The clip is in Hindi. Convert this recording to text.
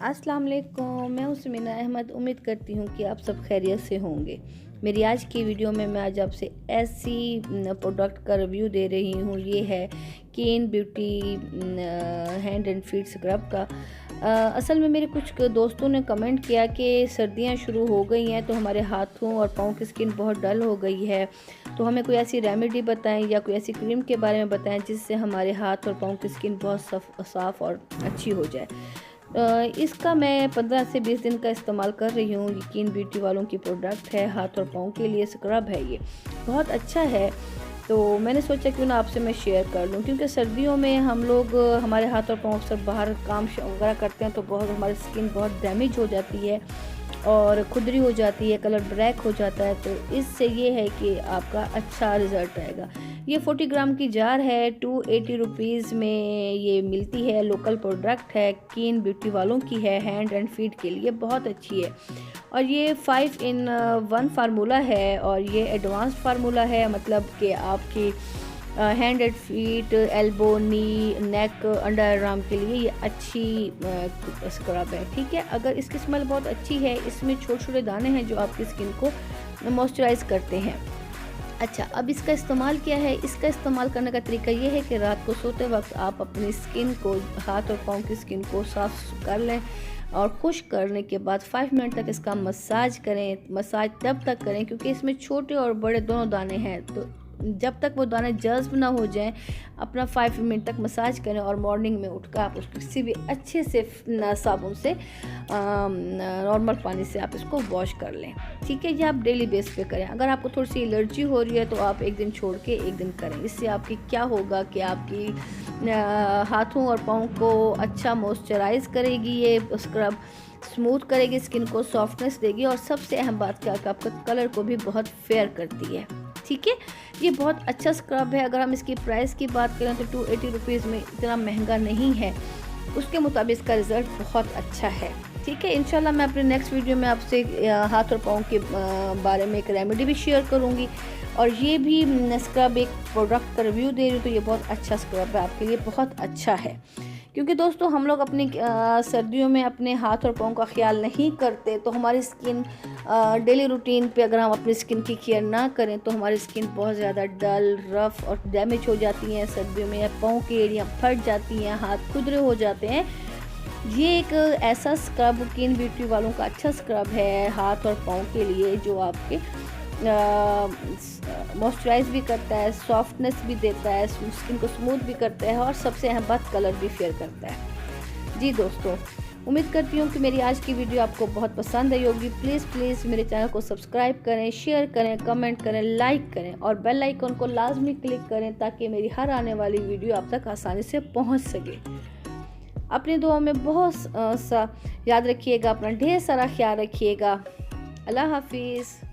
अस्सलाम वालेकुम, मैं हूँ सुमीना अहमद। उम्मीद करती हूँ कि आप सब खैरियत से होंगे। मेरी आज की वीडियो में मैं आज आपसे ऐसी प्रोडक्ट का रिव्यू दे रही हूँ। ये है कीन beauty hand and feet scrub का। असल में मेरे कुछ दोस्तों ने कमेंट किया कि सर्दियाँ शुरू हो गई हैं तो हमारे हाथों और पाँव की स्किन बहुत डल हो गई है, तो हमें कोई ऐसी रेमेडी बताएं या कोई ऐसी क्रीम के बारे में बताएं जिससे हमारे हाथ और पाँव की स्किन बहुत साफ़ और अच्छी हो जाए। इसका मैं 15 से 20 दिन का इस्तेमाल कर रही हूँ। कीन ब्यूटी वालों की प्रोडक्ट है, हाथ और पाँव के लिए स्क्रब है, ये बहुत अच्छा है। तो मैंने सोचा क्यों ना आपसे मैं शेयर कर लूँ, क्योंकि सर्दियों में हम लोग हमारे हाथ और पाँव अक्सर बाहर काम वगैरह करते हैं तो बहुत हमारी स्किन बहुत डैमेज हो जाती है और खुदरी हो जाती है, कलर ब्लैक हो जाता है। तो इससे ये है कि आपका अच्छा रिज़ल्ट आएगा। ये 40 ग्राम की जार है, 280 रुपीज़ में ये मिलती है। लोकल प्रोडक्ट है, कीन ब्यूटी वालों की है, हैंड एंड फीट के लिए बहुत अच्छी है। और ये 5 in 1 फार्मूला है और ये एडवांस फार्मूला है, मतलब कि आपकी hand and feet, elbow, knee, neck, under arm के लिए ये अच्छी स्क्रब है। ठीक है, अगर इसकी स्मेल बहुत अच्छी है, इसमें छोटे छोटे दाने हैं जो आपकी स्किन को मॉइस्चराइज करते हैं। अच्छा, अब इसका इस्तेमाल क्या है? इसका इस्तेमाल करने का तरीका ये है कि रात को सोते वक्त आप अपनी स्किन को, हाथ और पाँव की स्किन को साफ़ कर लें और खुश्क करने के बाद 5 मिनट तक इसका मसाज करें। मसाज तब तक करें क्योंकि इसमें छोटे और बड़े दोनों दाने हैं, तो जब तक वो दाने जज्ब ना हो जाएं अपना 5 मिनट तक मसाज करें और मॉर्निंग में उठकर आप उसको किसी भी अच्छे से साबुन से, नॉर्मल पानी से आप इसको वॉश कर लें। ठीक है, ये आप डेली बेस पे करें। अगर आपको थोड़ी सी एलर्जी हो रही है तो आप एक दिन छोड़ के एक दिन करें। इससे आपकी क्या होगा कि आपकी हाथों और पाँव को अच्छा मॉइस्चराइज करेगी, ये स्क्रब स्मूथ करेगी, स्किन को सॉफ्टनेस देगी और सबसे अहम बात क्या कि आपका कलर को भी बहुत फेयर करती है। ठीक है, ये बहुत अच्छा स्क्रब है। अगर हम इसकी प्राइस की बात करें तो 280 रुपीज़ में इतना महंगा नहीं है, उसके मुताबिक इसका रिज़ल्ट बहुत अच्छा है। ठीक है, इंशाल्लाह मैं अपने नेक्स्ट वीडियो में आपसे हाथ और पाँव के बारे में एक रेमेडी भी शेयर करूँगी और ये भी स्क्रब एक प्रोडक्ट का रिव्यू दे रही हूँ। तो ये बहुत अच्छा स्क्रब है, आपके लिए बहुत अच्छा है, क्योंकि दोस्तों हम लोग अपनी सर्दियों में अपने हाथ और पाँव का ख्याल नहीं करते, तो हमारी स्किन डेली रूटीन पे अगर हम अपनी स्किन की केयर ना करें तो हमारी स्किन बहुत ज़्यादा डल, रफ़ और डैमेज हो जाती हैं। सर्दियों में पाँव की एरिया फट जाती हैं, हाथ खुदरे हो जाते हैं। ये एक ऐसा स्क्रब कीन ब्यूटी वालों का अच्छा स्क्रब है हाथ और पाँव के लिए, जो आपके मॉइस्चराइज भी करता है, सॉफ्टनेस भी देता है, स्किन को स्मूथ भी करता है और सबसे अहम बात कलर भी फेयर करता है। जी दोस्तों, उम्मीद करती हूँ कि मेरी आज की वीडियो आपको बहुत पसंद आई होगी। प्लीज़ मेरे चैनल को सब्सक्राइब करें, शेयर करें, कमेंट करें, लाइक करें और बेल आइकन को लाजमी क्लिक करें ताकि मेरी हर आने वाली वीडियो आप तक आसानी से पहुँच सके। अपनी दुआ में बहुत सा याद रखिएगा, अपना ढेर सारा ख्याल रखिएगा। अल्लाह हाफिज़।